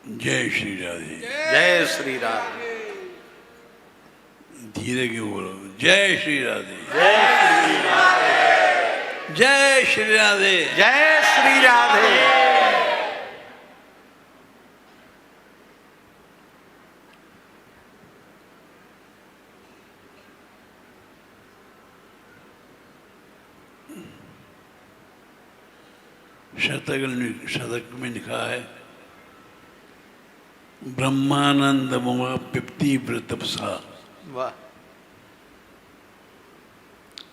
जय श्री राधे। जय श्री राधे। धीरे क्यों बोलो? जय श्री राधे। जय श्री राधे। जय श्री राधे। जय श्री राधे। शतक में लिखा है, ब्रह्मानंद मुवाप्यप्ति व्रतपसा। वाह।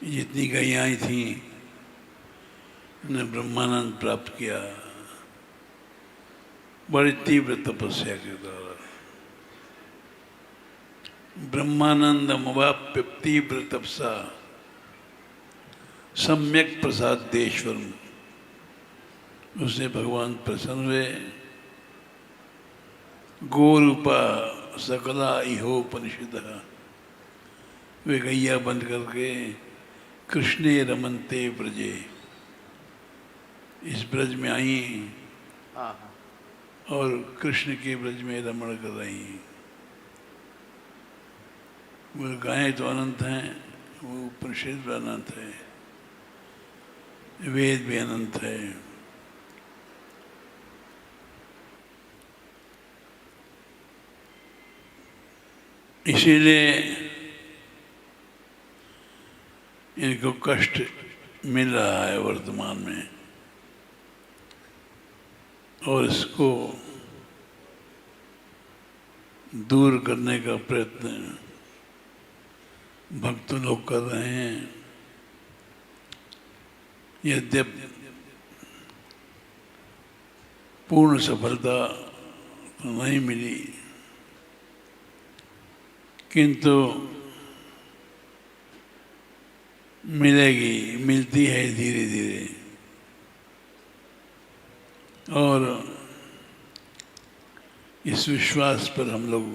जितनी गैयाएं थी ने ब्रह्मानंद प्राप्त किया बड़ी तीव्र तपस्या के द्वारा। ब्रह्मानंद मुवाप्यप्ति व्रतपसा सम्यक प्रसादेश्वरम। उससे भगवान प्रसन्न हुए। गोरूपा सकला इहोपनिषद। वे गैया बंद करके कृष्णे रमनते ब्रजे, इस ब्रज में आई और कृष्ण के ब्रज में रमण कर रही। वो गायें तो अनंत हैं, वो उपनिषद भी अनंत है, वेद भी अनंत है। इसीलिए इनको कष्ट मिल रहा है वर्तमान में, और इसको दूर करने का प्रयत्न भक्त लोग कर रहे हैं। यद्यपि पूर्ण सफलता तो नहीं मिली, किंतु मिलेगी, मिलती है धीरे धीरे। और इस विश्वास पर हम लोग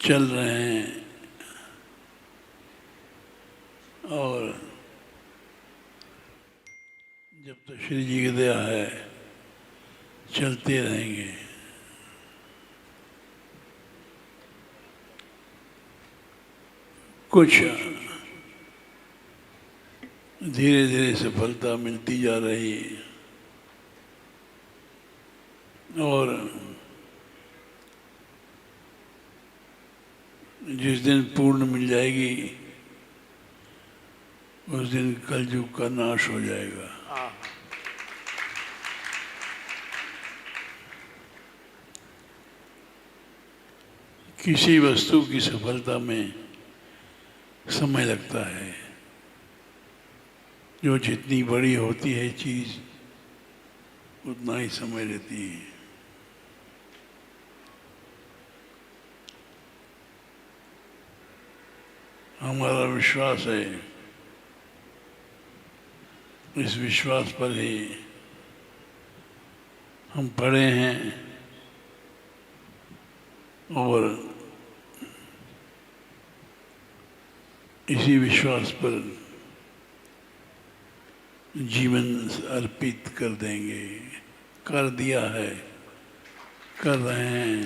चल रहे हैं और जब तक श्री जी की दया है चलते रहेंगे। कुछ धीरे धीरे सफलता मिलती जा रही है और जिस दिन पूर्ण मिल जाएगी उस दिन कलयुग का नाश हो जाएगा। किसी वस्तु की सफलता में समय लगता है। जो जितनी बड़ी होती है चीज उतना ही समय लेती है। हमारा विश्वास है, इस विश्वास पर ही हम पड़े हैं और इसी विश्वास पर जीवन अर्पित कर देंगे। कर दिया है, कर रहे हैं।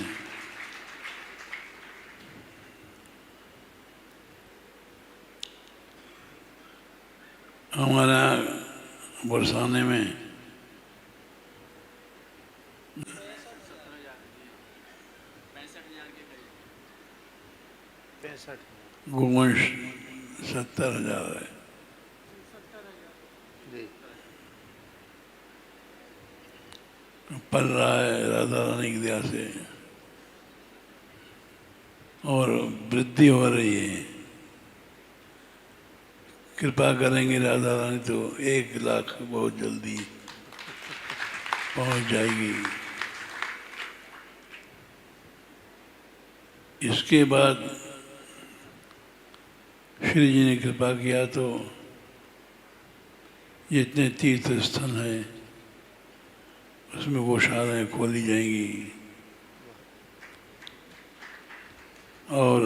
हमारा बरसाने में गोवंश 70,000 है। पल रहा है राधा रानी की दया से और वृद्धि हो रही है। कृपा करेंगे राधा रानी तो 1 लाख बहुत जल्दी पहुंच जाएगी। इसके बाद श्री जी ने कृपा किया तो जितने तीर्थ स्थान हैं उसमें गौशालाएं खोली जाएंगी और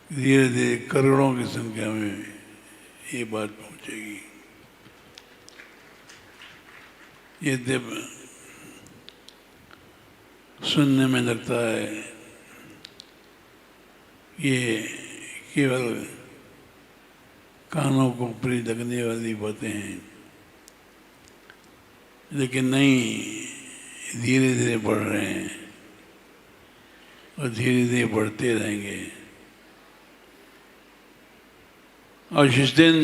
धीरे धीरे करोड़ों की संख्या में ये बात पहुंचेगी। यद्यपि सुनने में लगता है ये केवल कानों को प्रिय लगने वाली बातें हैं, लेकिन नहीं, धीरे धीरे बढ़ रहे हैं और धीरे धीरे बढ़ते रहेंगे। और जिस दिन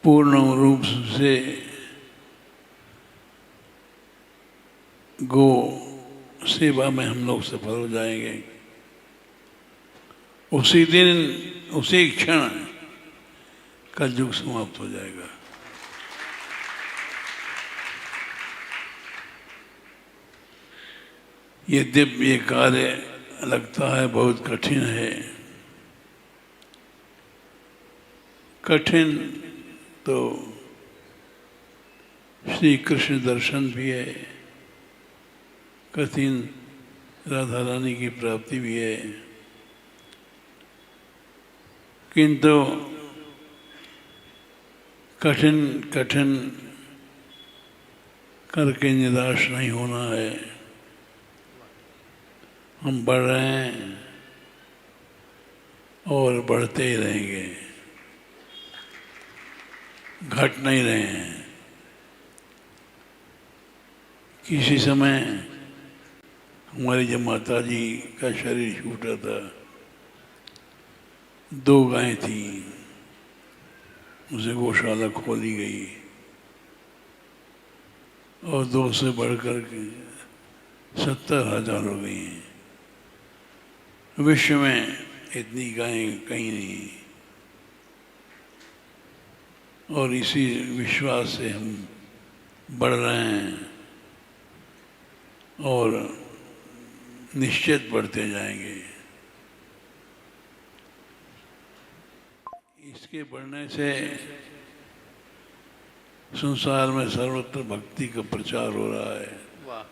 पूर्ण रूप से गो सेवा में हम लोग सफल हो जाएंगे, उसी दिन उसी क्षण कलयुग समाप्त हो जाएगा। यद्यपि ये कार्य लगता है बहुत कठिन है, कठिन तो श्री कृष्ण दर्शन भी है, कठिन राधा रानी की प्राप्ति भी है, किंतु कठिन कठिन करके निराश नहीं होना है। हम बढ़ रहे हैं और बढ़ते ही रहेंगे, घट नहीं रहे हैं। किसी समय हमारी जब माता जी का शरीर छूटा था, 2 गायें थी, उसे गौशाला खोली गई और 2 से बढ़कर के 70,000 हो गई हैं। विश्व में इतनी गायें कहीं नहीं, और इसी विश्वास से हम बढ़ रहे हैं और निश्चित बढ़ते जाएंगे। इसके बढ़ने से संसार में सर्वत्र भक्ति का प्रचार हो रहा है, वाह,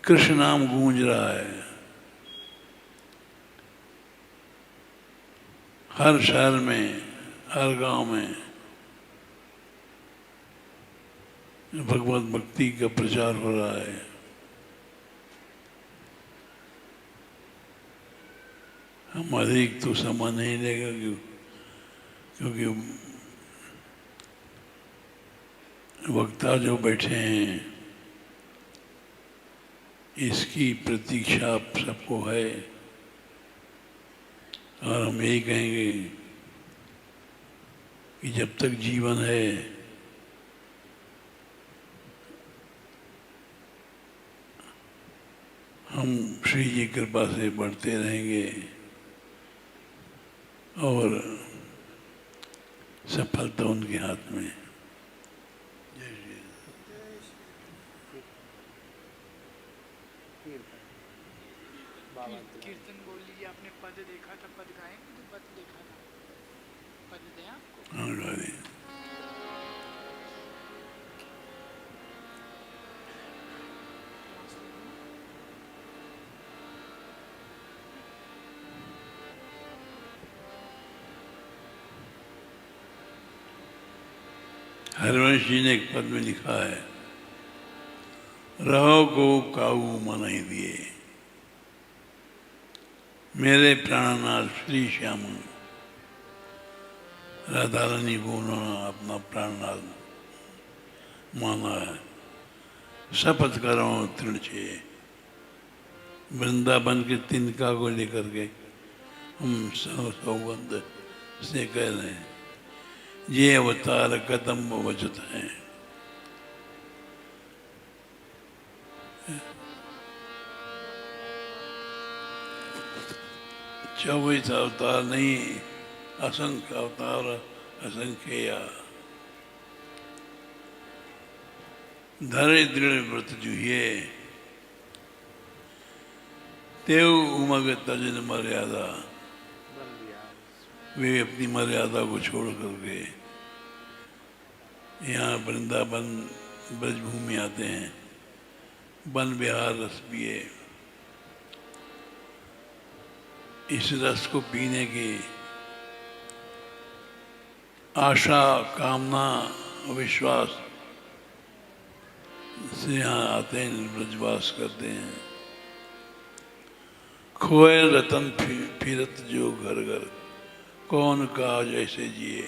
कृष्ण नाम गूंज रहा है। हर शहर में, हर गांव में भगवत भक्ति का प्रचार हो रहा है। हम अधिक तो समय नहीं लेगा, क्योंकि वक्ता जो बैठे हैं इसकी प्रतीक्षा सबको है, और हम यही कहेंगे कि जब तक जीवन है हम श्री जी कृपा से बढ़ते रहेंगे और सफलता उनके हाथ में। कीर्तन बोल लीजिए। आपने पद देखा था, पद गाएंगे तो पद देखा था, पद दें आपको। हाँ, गा दें। हरिवंश जी ने एक पद में लिखा है, रहो को काऊ मन ही दिए, मेरे प्राणनाथ श्री श्याम। राधा रानी को उन्होंने अपना प्राणनाथ माना है। शपथ करो तृण छे, वृंदावन के तिनका को लेकर के हम सौगंध से कह रहे हैं, ये अवतार कदम वचत हैं। चौबीस अवतार नहीं, असंख्य अवतार, असंख्य धरे दृढ़ व्रत जुहिए, तेव उमग तजन मर्यादा। वे अपनी मर्यादा को छोड़ करके यहाँ वृंदावन ब्रजभूमि आते हैं, वन विहार रस पिए। इस रस को पीने की आशा कामना विश्वास से यहाँ आते हैं, ब्रजवास करते हैं। खोए रतन फिरत जो घर घर, कौन काज ऐसे जिए।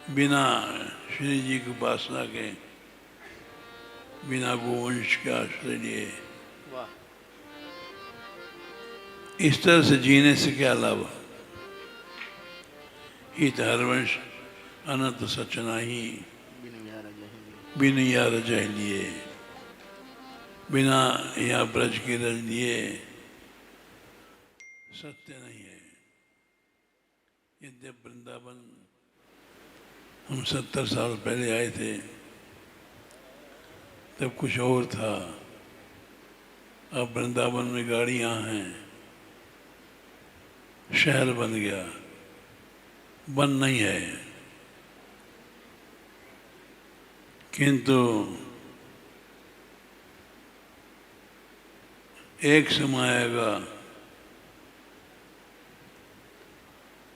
बिना श्री जी की उपासना के, बिना गोवंश के आश्रय लिए, वाह इस तरह से जीने से क्या लाभ। हित हरवंश अनंत सच नाही, बिन यार जह लिए। बिना यहाँ ब्रज के रज लिए सत्य नहीं है। यद्यप वृंदावन हम 70 साल पहले आए थे तब कुछ और था। अब वृंदावन में गाड़ियां हैं, शहर बन गया, बन नहीं है। किंतु एक समय आएगा,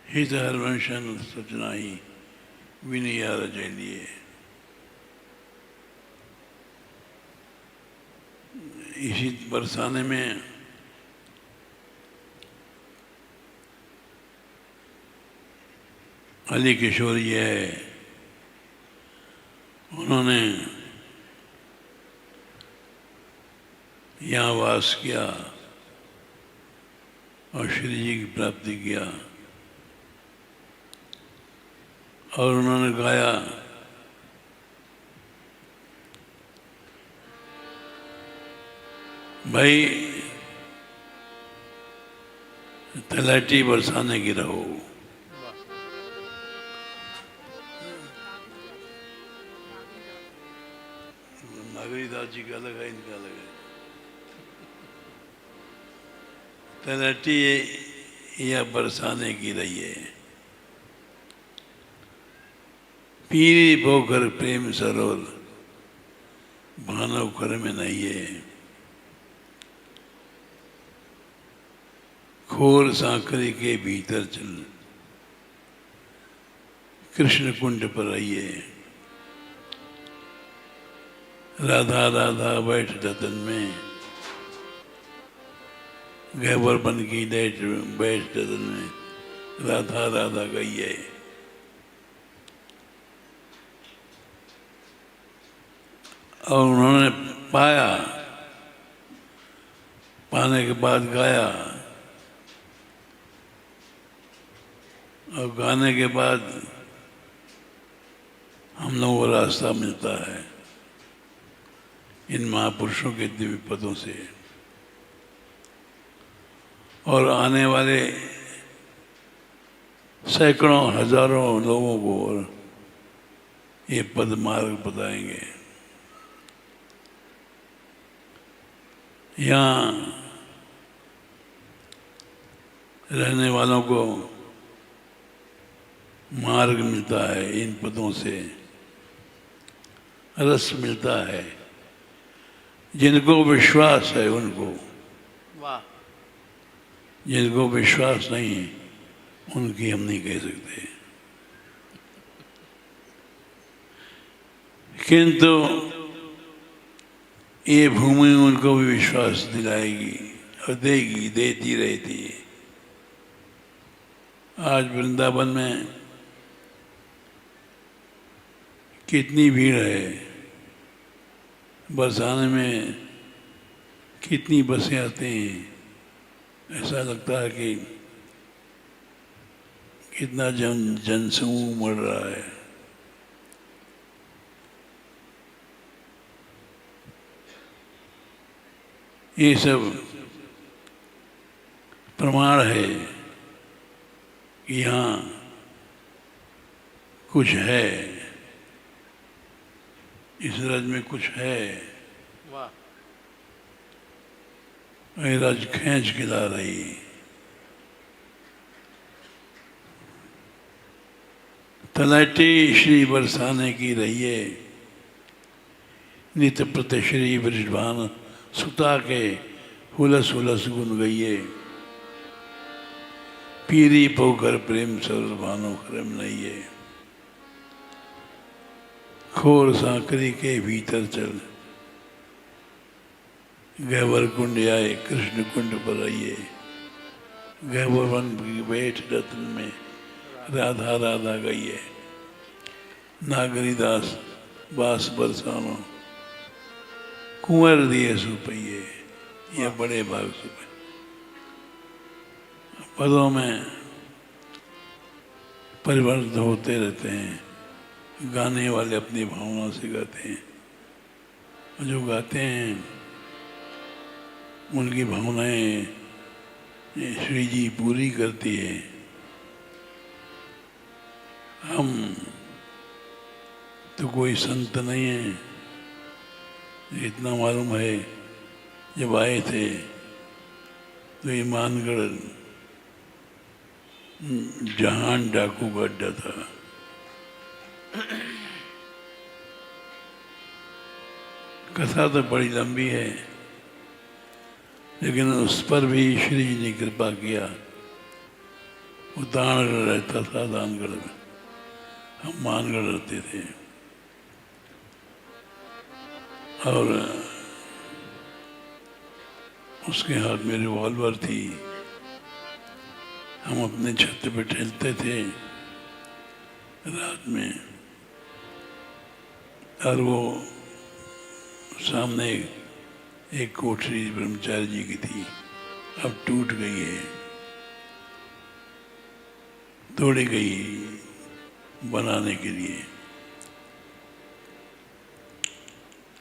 हित हरवंशन सचना ही विनया रजय लिए। इसी बरसाने में अली किशोर ये है, उन्होंने यहाँ वास किया और श्री जी की प्राप्ति किया। और उन्होंने गाया, भाई तलैटी बरसाने की रहो। नागरीदास जी का अलग है, इनका अलग है। तलैटी या बरसाने की रही है, पीरी पोखर प्रेम सरोवर, भानव कर में नहीं है। खोर सांकरी के भीतर चल, कृष्ण कुंड पर रहिए। राधा राधा बैठ रतन में, गहवर बन की बैठ रतन में, राधा राधा गई। और उन्होंने पाया, पाने के बाद गाया, और गाने के बाद हम लोगों को रास्ता मिलता है इन महापुरुषों के दिव्य पदों से। और आने वाले सैकड़ों हजारों लोगों को ये पद मार्ग बताएंगे। यहाँ रहने वालों को मार्ग मिलता है, इन पदों से रस मिलता है। जिनको विश्वास है उनको, वाह जिनको विश्वास नहीं उनकी हम नहीं कह सकते। किंतु ये भूमि उनको भी विश्वास दिलाएगी और देगी, देती रहती है। आज वृंदावन में कितनी भीड़ है, बरसाने में कितनी बसें आती हैं। ऐसा लगता है कि कितना जनसमूह मर रहा है। ये सब प्रमाण है कि यहाँ कुछ है, इस रज में कुछ है। वाह ये रज खींच के ला रही। तलैटी श्री बरसाने की रहिए, नित प्रति श्री ब्रजभान सुता के हुलस हुलस गुन गइये। पीरी पोकर प्रेम सर भानो करम नहीं है, खोर सांकरी के भीतर चल, गहवर कुंड आए कृष्ण कुंड पर आइए, गहवर वन की बैठ रत्न में राधा राधा गइए, नागरीदास बास बरसानो कुंवर दिए सुपैये, ये बड़े भाग सुपे। पदों में परिवर्तन होते रहते हैं, गाने वाले अपनी भावना से गाते हैं, और जो गाते हैं उनकी भावनाएं श्री जी पूरी करती है। हम तो कोई संत नहीं है, इतना मालूम है जब आए थे तो ये मानगढ़ जहान डाकू का अड्डा था। कथा तो बड़ी लंबी है, लेकिन उस पर भी श्री जी ने कृपा किया। वो दानगढ़ रहता था, दानगढ़ में हम मानगढ़ रहते थे, और उसके हाथ में रिवॉल्वर थी। हम अपने छत पे टहलते थे रात में, और वो सामने एक कोठरी ब्रह्मचारी जी की थी, अब टूट गई है, तोड़ी गई बनाने के लिए।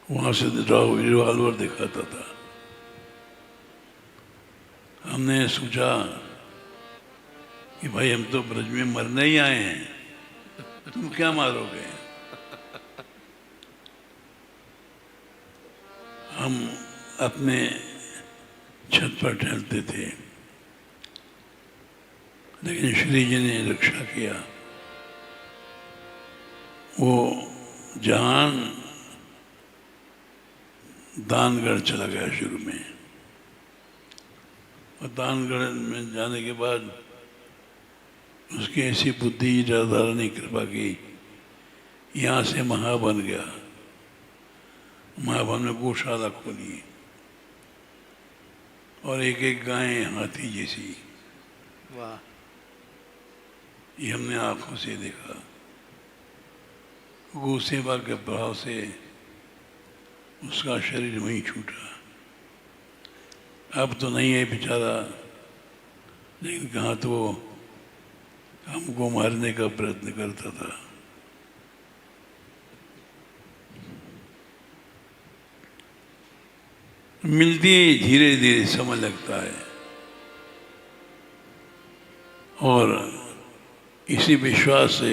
वहां से रिवॉल्वर दिखाता था। हमने सोचा कि भाई हम तो ब्रज में मरने ही आए हैं, तुम क्या मारोगे। हम अपने छत पर टहलते थे, लेकिन श्री जी ने रक्षा किया। वो जान दानगढ़ चला गया शुरू में, और दानगढ़ में जाने के बाद उसकी ऐसी बुद्धि राधा ने कृपा की, यहाँ से महावन गया। महावन में गौशाला खोली, और एक एक गाय हाथी जैसी। वाह। ये हमने आंखों से देखा। गौ सेवा के प्रभाव से उसका शरीर वहीं छूटा। अब तो नहीं है बेचारा, लेकिन कहाँ तो वो हमको मारने का प्रयत्न करता था। मिलती धीरे धीरे समय लगता है, और इसी विश्वास से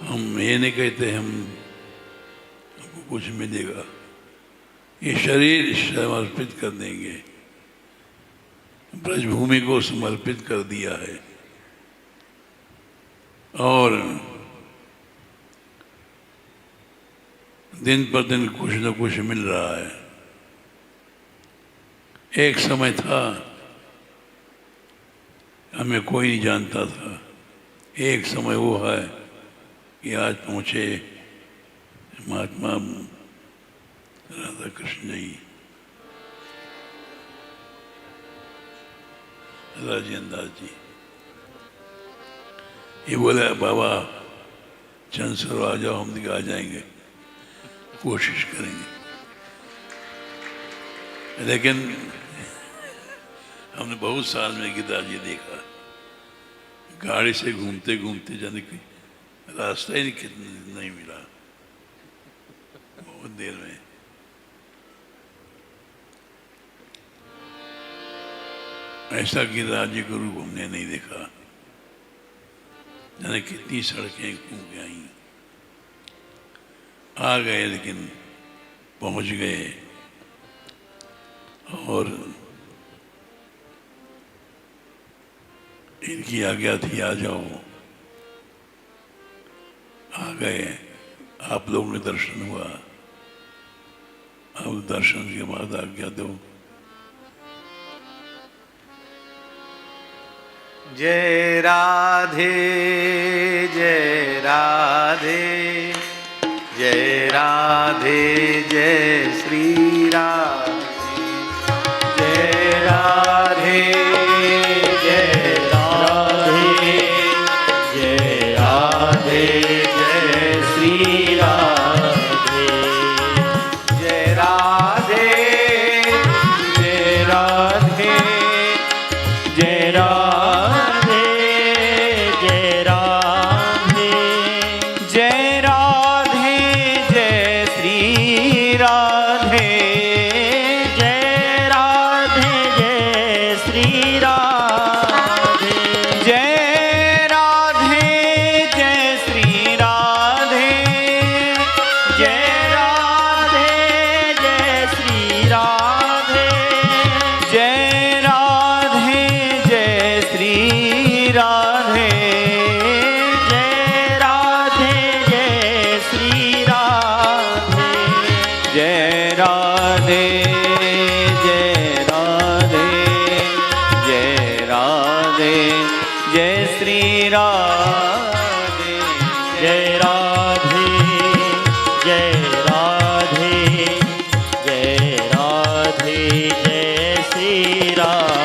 हम ये नहीं कहते हमको कुछ मिलेगा। ये शरीर समर्पित कर देंगे, ब्रजभूमि को समर्पित कर दिया है, और दिन पर दिन कुछ न कुछ मिल रहा है। एक समय था हमें कोई नहीं जानता था, एक समय वो है कि आज पहुँचे महात्मा राधा कृष्ण जी, राजेंद्र दास जी। ये बोला बाबा चंसर आ जाओ, हम आ जाएंगे, कोशिश करेंगे। लेकिन हमने बहुत साल में गिरदार जी देखा, गाड़ी से घूमते घूमते जाने की रास्ता ही नहीं मिला बहुत देर में। ऐसा गिरिराज जी का रूप हमने नहीं देखा, जाने कितनी सड़कें घूम के आई। आ गए, लेकिन पहुंच गए, और इनकी आज्ञा थी आ जाओ। आ गए, आप लोगों ने दर्शन हुआ। अब दर्शन के बाद आज्ञा दो। जय राधे जय राधे जय राधे जय श्री राधे जय राधे जय राधे जय राधे जय श्री राधे जय राधे जय राधे जय राधे जय राधे जय राधे जय श्री राधे जय राधे जय श्री राधे जय राधे जय श्री राधे जय राधे जय श्री राधे जय राधे जय श्री राधे जय राधे जय श्री राधे जय राधे जय राधे जय राधे जय श्री राधे जय राधे जय राधे जय राधे जय श्री राधे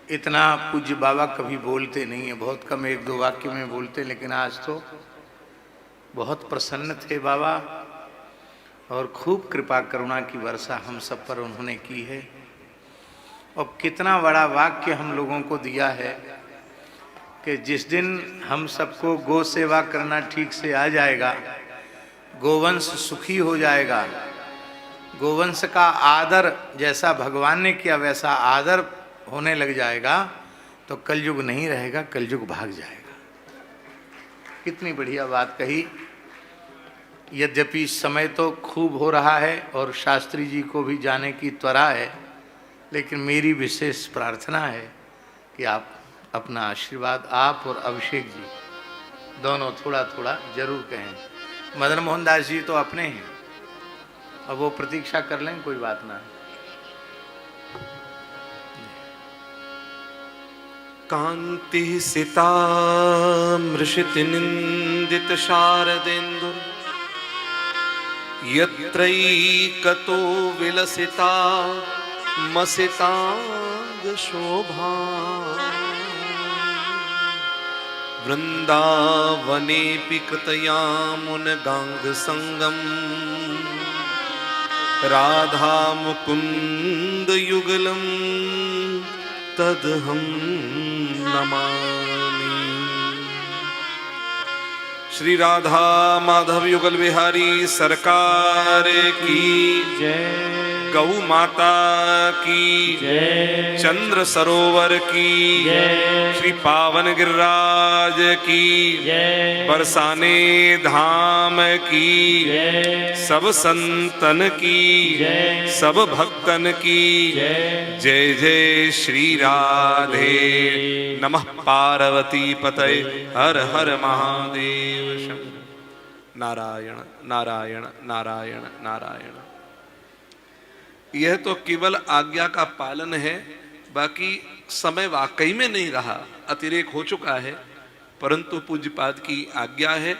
इतना पूज्य बाबा कभी बोलते नहीं है, बहुत कम एक दो वाक्य में बोलते, लेकिन आज तो बहुत प्रसन्न थे बाबा और खूब कृपा करुणा की वर्षा हम सब पर उन्होंने की है। और कितना बड़ा वाक्य हम लोगों को दिया है कि जिस दिन हम सबको गौ सेवा करना ठीक से आ जाएगा, गोवंश सुखी हो जाएगा, गोवंश का आदर जैसा भगवान ने किया वैसा आदर होने लग जाएगा, तो कलयुग नहीं रहेगा, कलयुग भाग जाएगा। कितनी बढ़िया बात कही। यद्यपि समय तो खूब हो रहा है और शास्त्री जी को भी जाने की त्वरा है, लेकिन मेरी विशेष प्रार्थना है कि आप अपना आशीर्वाद, आप और अभिषेक जी दोनों थोड़ा थोड़ा जरूर कहें। मदन मोहन दास जी तो अपने हैं, अब वो प्रतीक्षा कर लें, कोई बात ना। कांति सिता मृषिति निंदित शारदेन्दु यत्रैकतो विलसिता मसितांग शोभा वृंदावनेऽपि कृतयामुनगांग संगम राधा मुकुंद युगलम तदहं नमामि। श्री राधा माधव युगल बिहारी सरकार की जय, गौ माता की जय, चंद्र सरोवर की जय, श्री पावन गिरिराज की जय, बरसाने धाम की जय, सब संतन की जय, सब भक्तन की जय। जय जय श्री राधे। नमः पार्वती पतये हर हर महादेव। नारायण नारायण नारायण नारायण। यह तो केवल आज्ञा का पालन है, बाकी समय वाकई में नहीं रहा, अतिरेक हो चुका है, परंतु पूज्यपाद की आज्ञा है।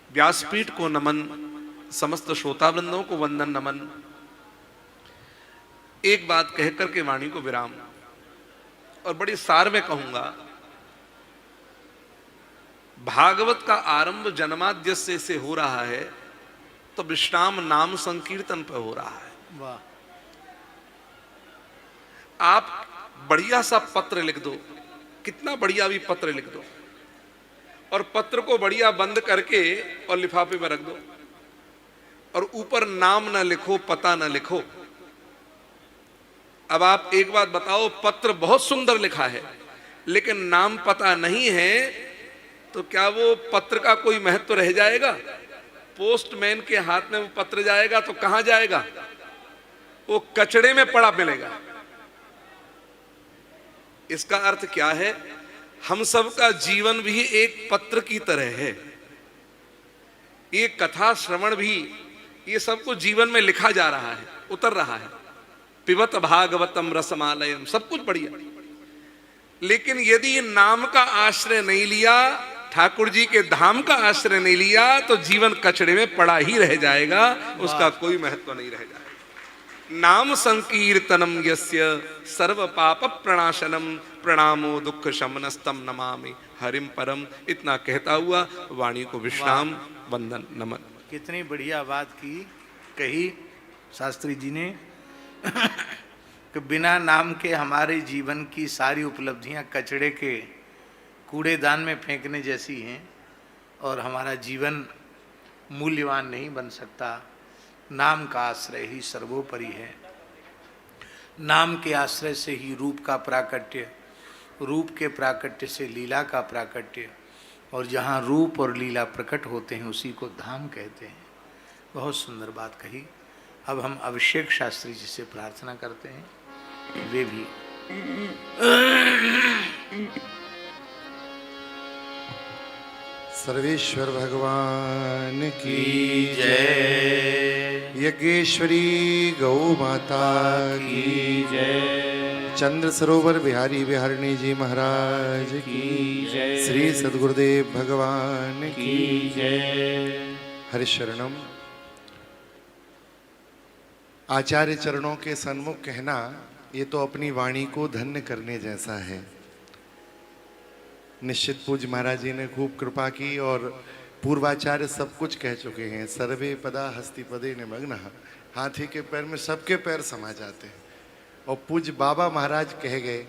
व्यासपीठ को नमन, समस्त श्रोतावृंदों को वंदन नमन। एक बात कहकर के वाणी को विराम, और बड़ी सार में कहूंगा। भागवत का आरंभ जन्माद्यस्य से हो रहा है, तो विश्राम नाम संकीर्तन पर हो रहा है। वाह। आप बढ़िया सा पत्र लिख दो, कितना बढ़िया भी पत्र लिख दो, और पत्र को बढ़िया बंद करके और लिफाफे में रख दो, और ऊपर नाम ना लिखो, पता ना लिखो। अब आप एक बात बताओ, पत्र बहुत सुंदर लिखा है लेकिन नाम पता नहीं है, तो क्या वो पत्र का कोई महत्व रह जाएगा? पोस्टमैन के हाथ में वो पत्र जाएगा तो कहां जाएगा? वो कचड़े में पड़ा मिलेगा। इसका अर्थ क्या है? हम सबका जीवन भी एक पत्र की तरह है। ये कथा श्रवण भी, ये सब कुछ जीवन में लिखा जा रहा है, उतर रहा है। पिबत भागवतम रसमालयम, सब कुछ बढ़िया। लेकिन यदि नाम का आश्रय नहीं लिया, ठाकुर जी के धाम का आश्रय नहीं लिया, तो जीवन कचड़े में पड़ा ही रह जाएगा, उसका कोई महत्व नहीं रह जाएगा। नाम संकीर्तनम यस्य सर्व पाप प्रणाशनम प्रणामो दुख शमनस्तम नमामि हरिम परम। इतना कहता हुआ वाणी को विश्राम, वंदन, नमन। कितनी बढ़िया बात कही शास्त्री जी ने कि बिना नाम के हमारे जीवन की सारी उपलब्धियां कचड़े के कूड़ेदान में फेंकने जैसी हैं और हमारा जीवन मूल्यवान नहीं बन सकता। नाम का आश्रय ही सर्वोपरि है। नाम के आश्रय से ही रूप का प्राकट्य, रूप के प्राकट्य से लीला का प्राकट्य, और जहाँ रूप और लीला प्रकट होते हैं उसी को धाम कहते हैं। बहुत सुंदर बात कही। अब हम अभिषेक शास्त्री जी से प्रार्थना करते हैं, वे भी सर्वेश्वर भगवान की जय। यज्ञेश्वरी गौ माता की जय। चंद्र सरोवर बिहारी बिहारिणी जी महाराज की जय। श्री सद्गुरुदेव भगवान की जय। हरिशरणम। आचार्य चरणों के सन्मुख कहना ये तो अपनी वाणी को धन्य करने जैसा है। निश्चित पूज्य महाराज जी ने खूब कृपा की और पूर्वाचार्य सब कुछ कह चुके हैं। सर्वे पदा हस्ति पदे निमग्न, हाथी के पैर में सबके पैर समा जाते हैं। और पूज्य बाबा महाराज कह गए।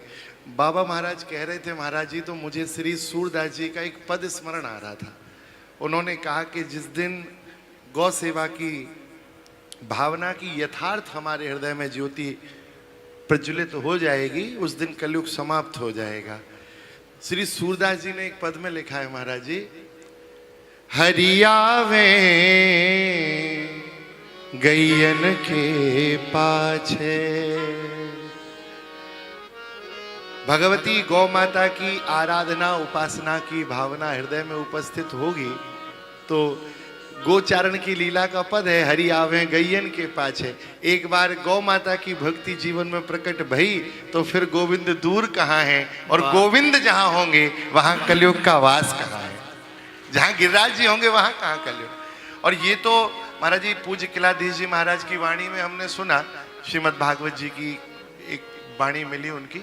बाबा महाराज कह रहे थे, महाराज जी तो मुझे श्री सूरदास जी का एक पद स्मरण आ रहा था। उन्होंने कहा कि जिस दिन गौ सेवा की भावना की यथार्थ हमारे हृदय में ज्योति प्रज्वलित हो जाएगी, उस दिन कलयुग समाप्त हो जाएगा। श्री सूरदास जी ने एक पद में लिखा है, महाराज जी, हरियावे गैयन के पाछे। भगवती गौ माता की आराधना उपासना की भावना हृदय में उपस्थित होगी तो गोचारण की लीला का पद है, हरि आवे गैयन के पाछे। एक बार गौ माता की भक्ति जीवन में प्रकट भई तो फिर गोविंद दूर कहाँ है, और गोविंद जहाँ होंगे वहाँ कलयुग का वास कहाँ है। जहाँ गिरिराज जी होंगे वहाँ कहाँ कलयुग। और ये तो महाराज जी पूज्य किलाधीश जी महाराज की वाणी में हमने सुना, श्रीमद् भागवत जी की एक वाणी मिली उनकी।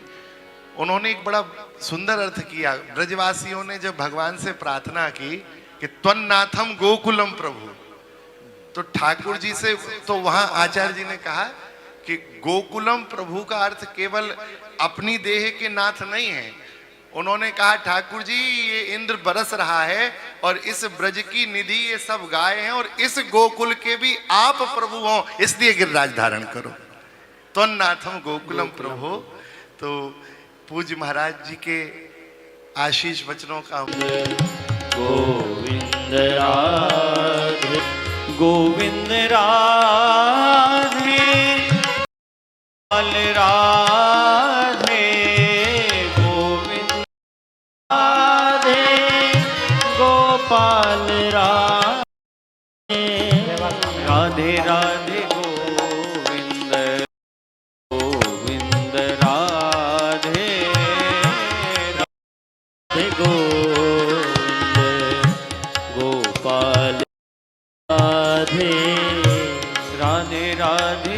उन्होंने एक बड़ा सुंदर अर्थ किया। ब्रजवासियों ने जब भगवान से प्रार्थना की कि त्वन्नाथम गोकुलम प्रभु, तो ठाकुर जी से तो वहां आचार्य जी ने कहा कि गोकुलम प्रभु का अर्थ केवल अपनी देह के नाथ नहीं है। उन्होंने कहा ठाकुर जी ये इंद्र बरस रहा है और इस ब्रज की निधि ये सब गाय हैं और इस गोकुल के भी आप प्रभु हो, इसलिए गिरिराज धारण करो। त्वन्नाथम गोकुलम प्रभु। तो पूज्य महाराज जी के आशीष वचनों का गोविंद राधे गोविंद राधे गोपाल राधे गोविंद राधे गोपाल राधे राधे राधे गोविंद गोविंद राधे राधे गोपाल राधे राधे राधे